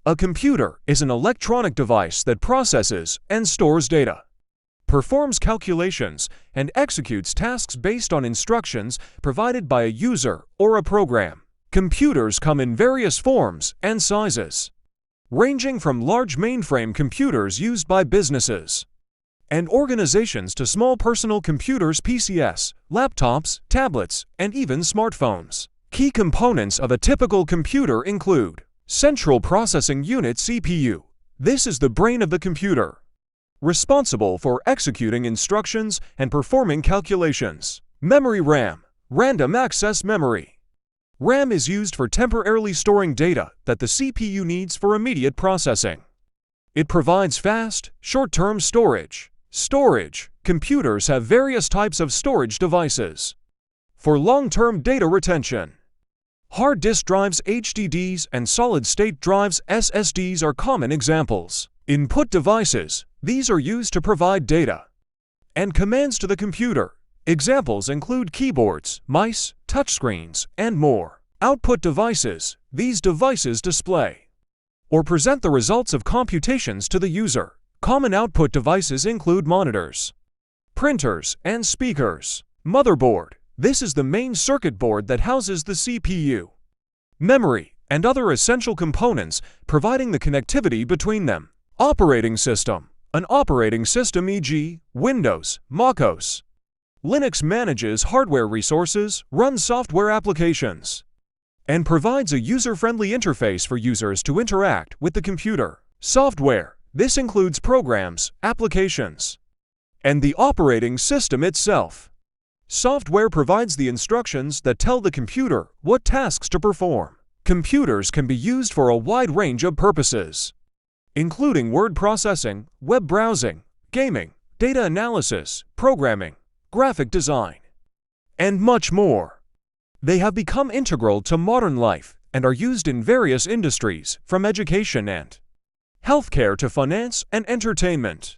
A computer is an electronic device that processes and stores data, performs calculations, and executes tasks based on instructions provided by a user or a program. Computers come in various forms and sizes, ranging from large mainframe computers used by businesses and organizations to small personal computers, PCs, laptops, tablets, and even smartphones. Key components of a typical computer include Central Processing Unit (CPU). This is the brain of the computer, responsible for executing instructions and performing calculations. Memory RAM, Random Access Memory. RAM is used for temporarily storing data that the CPU needs for immediate processing. It provides fast, short-term storage. Storage. Computers have various types of storage devices for long-term data retention. Hard disk drives, HDDs, and solid-state drives, SSDs, are common examples. Input devices. These are used to provide data and commands to the computer. Examples include keyboards, mice, touchscreens, and more. Output devices. These devices display or present the results of computations to the user. Common output devices include monitors, printers, and speakers. Motherboard. This is the main circuit board that houses the CPU. Memory and other essential components providing the connectivity between them. Operating system. An operating system, e.g., Windows, MacOS, Linux, manages hardware resources, runs software applications, and provides a user-friendly interface for users to interact with the computer. Software. This includes programs, applications, and the operating system itself. Software provides the instructions that tell the computer what tasks to perform. Computers can be used for a wide range of purposes, including word processing, web browsing, gaming, data analysis, programming, graphic design, and much more. They have become integral to modern life and are used in various industries, from education and healthcare to finance and entertainment.